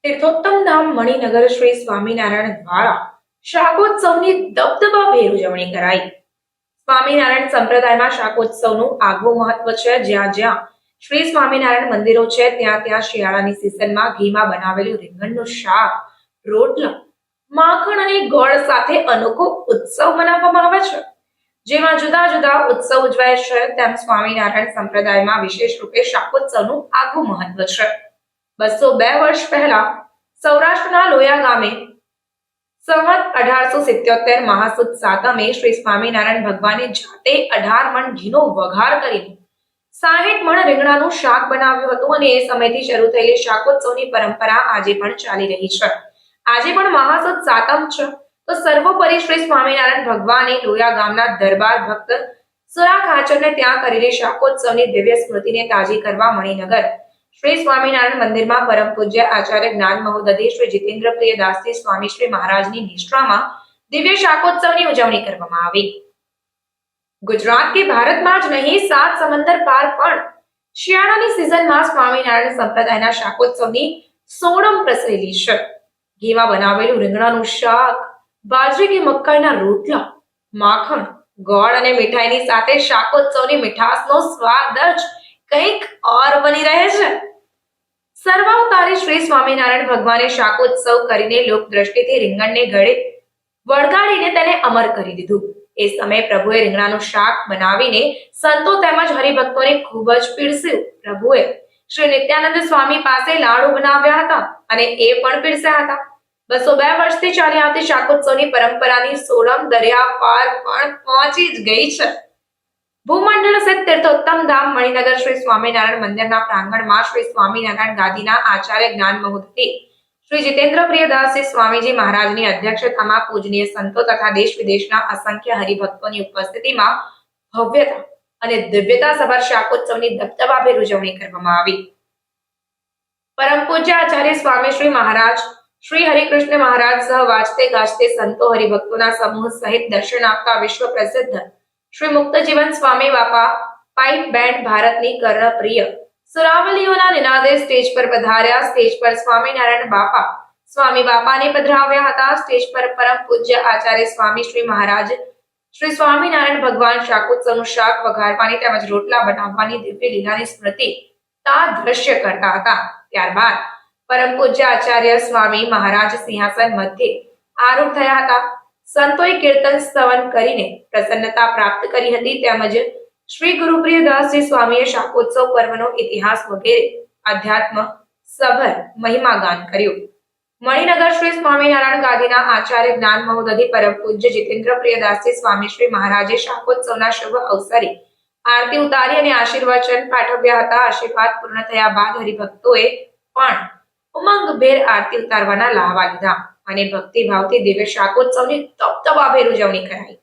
તીર્થોત્તમ ધામ મણિનગર શ્રી સ્વામિનારાયણ દ્વારા શાકોત્સવની દબદબાભેર ઉજવણી કરાઈ। સ્વામિનારાયણ સંપ્રદાયમાં શાકોત્સવનું આગવું મહત્વ છે। જ્યાં જ્યાં શ્રી સ્વામિનારાયણ મંદિરો છે ત્યાં ત્યાં શિયાળાની સિઝનમાં ઘીમાં બનેલું રીંગણનું શાક, રોટલા, માખણ અને ગોળ સાથે અનોખો ઉત્સવ મનાવવામાં આવે છે। જેમાં જુદા જુદા ઉત્સવ ઉજવાય છે તેમ સ્વામિનારાયણ સંપ્રદાયમાં વિશેષ રૂપે શાકોત્સવનું આગવું મહત્વ છે। 202 વર્ષ પહેલા સૌરાષ્ટ્રના લોયા ગામે સંવત 1877 મહાસુદ સાતમે શ્રી સ્વામિનારાયણ ભગવાને જાતે 18 મણ ઘીનો વઘાર કરીને 60 મણ રીંગણાનું શાક બનાવ્યું હતું અને એ સમયથી શરૂ થયેલી શાકોત્સવની પરંપરા આજે પણ ચાલી રહી છે। આજે પણ મહાસુદ સાતમ છે તો સર્વોપરી શ્રી સ્વામિનારાયણ ભગવાને લોયા ગામના દરબાર ભક્ત સુરા ખાચરને ત્યાં કરેલી શાકોત્સવની દિવ્ય સ્મૃતિને તાજી કરવા મણિનગર શ્રી સ્વામિનારાયણ મંદિરમાં પરમ પૂજ્ય આચાર્ય જ્ઞાન મહોદધિ શ્રી જીતેન્દ્ર પ્રિય દાસજી સ્વામી શ્રી મહારાજની નિષ્ઠામાં દિવ્ય શાકોત્સવની ઉજવણી કરવામાં આવી। ગુજરાત કે ભારતમાં જ નહીં 7 સમંદર પાર પણ શિયાળાની સિઝનમાં સ્વામિનારાયણ સંપ્રદાયના શાકોત્સવની સોડમ પ્રસરેલી છે। ઘીમાં બનાવેલું રીંગણાનું શાક, બાજરી કે મકાઈના રોટલા, માખણ, ગોળ અને મીઠાઈની સાથે શાકોત્સવની મીઠાસનો સ્વાદ જ કંઈક ઓર બની રહે છે। સર્વાવતારી શ્રી સ્વામિનારાયણ ભગવાને શાકોત્સવ કરીને લોક દ્રષ્ટિથી રીંગણને ગળે વળગાડીને તેને અમર કરી દીધું। એ સમયે પ્રભુએ રીંગણાનું શાક બનાવીને સંતો તેમજ હરિભક્તોને ખૂબ જ પીરસ્યું। પ્રભુએ શ્રી નિત્યાનંદ સ્વામી પાસે લાડુ બનાવ્યા હતા અને એ પણ પીરસ્યા હતા। 202 વર્ષથી ચાલી આવતી શાકોત્સવની પરંપરાની સોડમ દરિયા પાર પણ પહોંચી જ ગઈ છે। ભૂમંડળ સ્થિત તીર્થોત્તમ ધામ મણિનગર શ્રી સ્વામિનારાયણ મંદિરના પ્રાંગણમાં શ્રી સ્વામિનારાયણ ગાદીના આચાર્ય જ્ઞાન મહોદધિ શ્રી જીતેન્દ્ર પ્રિય દાસજી સ્વામીજી મહારાજની અધ્યક્ષતામાં પૂજનીય સંતો તથા દેશ વિદેશના અસંખ્ય હરિભક્તોની ઉપસ્થિતિમાં ભવ્યતા અને દિવ્યતા સભર શાકોત્સવની દબદબાભેર ઉજવણી કરવામાં આવી। પરમ પૂજ્ય આચાર્ય સ્વામી શ્રી મહારાજ શ્રી હરિકૃષ્ણ મહારાજ સહ વાજતે ગાજતે સંતો હરિભક્તોના સમૂહ સહિત દર્શન આપતા વિશ્વ પ્રસિદ્ધ શ્રી મુક્ત જીવન સ્વામી બાપા પાઇપ બેન્ડ ભારતની કર્ણપ્રિય સુરાવલીઓના નિનાદે સ્ટેજ પર પધાર્યા। સ્ટેજ પર સ્વામિનારાયણ બાપા સ્વામી બાપાને પધરાવ્યા હતા। સ્ટેજ પર પરમ પૂજ્ય આચાર્ય સ્વામી શ્રી મહારાજ શ્રી સ્વામિનારાયણ ભગવાન શાકોત્સવનું શાક વઘારવાની તેમજ રોટલા બનાવવાની દિવ્ય લીલાની સ્મૃતિ દ્રશ્ય કરતા હતા। ત્યારબાદ પરમ પૂજ્ય આચાર્ય સ્વામી મહારાજ સિંહાસન મધ્યે આરૂઢ થયા હતા। સંતોએ કીર્તન સ્તવન કરીને પ્રસન્નતા પ્રાપ્ત કરી હતી તેમજ શ્રી ગુરુપ્રિય દાસજી સ્વામીએ શાકોત્સવ પર્વનો ઇતિહાસ વગેરે અધ્યાત્મ સભર મહિમા ગાન કર્યું। મણિનગર શ્રી સ્વામિનારાયણ ગાદીના આચાર્ય જ્ઞાન મહોદધિ પરમ પૂજ્ય જીતેન્દ્ર પ્રિય દાસજી સ્વામી શ્રી મહારાજે શાકોત્સવના શુભ અવસરે આરતી ઉતારી અને આશીર્વચન પાઠવ્યા હતા। આશીર્વાદ પૂર્ણ થયા બાદ હરિભક્તોએ પણ ઉમંગભેર આરતી ઉતારવાના લહાવા લીધા અને ભક્તિભાવથી દિવ્ય શાકોત્સવની દબદબાભેર ઉજવણી કરાઈ।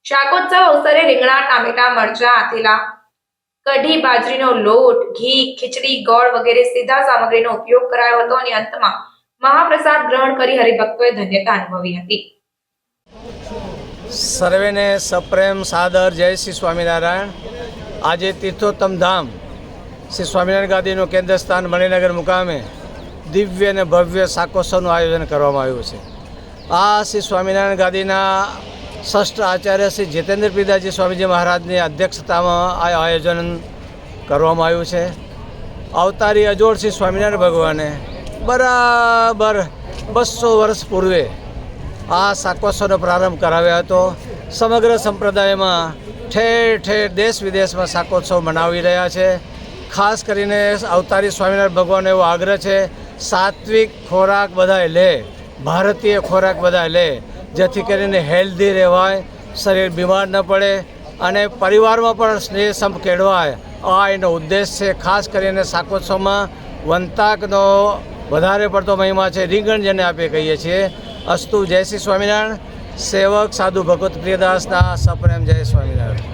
શાકોત્સવ અવસરે રીંગણા, ટામેટા, મરચા, આથેલા, કઢી, બાજરીનો લોટ, ઘી, ખીચડી, ગોળ વગેરે સીધા સામગ્રીનો ઉપયોગ કરાયો હતો અને અંતમાં મહાપ્રસાદ ગ્રહણ કરી હરિભક્તોએ ધન્યતા અનુભવી હતી। સર્વેને સપ્રેમ સાદર જય શ્રી સ્વામિનારાયણ। આજે તીર્થોત્તમ ધામ શ્રી સ્વામિનારાયણ ગાદીનું કેન્દ્ર સ્થાન મણિનગર મુકામે દિવ્ય અને ભવ્ય શાકોત્સવનું આયોજન કરવામાં આવ્યું છે। આ શ્રી સ્વામિનારાયણ ગાદીના ષષ્ઠ આચાર્ય શ્રી જીતેન્દ્ર પ્રિયદાસજી સ્વામીજી મહારાજની અધ્યક્ષતામાં આ આયોજન કરવામાં આવ્યું છે। અવતારી અજોડ શ્રી સ્વામિનારાયણ ભગવાને બરાબર 200 વર્ષ પૂર્વે આ શાકોત્સવનો પ્રારંભ કરાવ્યો હતો। સમગ્ર સંપ્રદાયમાં ઠેર ઠેર દેશ વિદેશમાં શાકોત્સવ મનાવી રહ્યા છે। ખાસ કરીને અવતારી સ્વામિનારાયણ ભગવાનનો એવો આગ્રહ છે સાત્વિક ખોરાક બધાએ લે, ભારતીય ખોરાક બધાએ લે, જેથી કરીને હેલ્ધી રહેવાય, શરીર બીમાર ન પડે અને પરિવારમાં પણ સ્નેહ સંપ કેળવાય। આ એનો ઉદ્દેશ છે। ખાસ કરીને શાકોત્સવમાં વંતાકનો વધારે પડતો મહિમા છે, રીંગણ જેને આપણે કહીએ છીએ। અસ્તુ જય શ્રી સ્વામિનારાયણ। સેવક સાધુ ભગવત પ્રિયદાસના સપ્રેમ જય સ્વામિનારાયણ।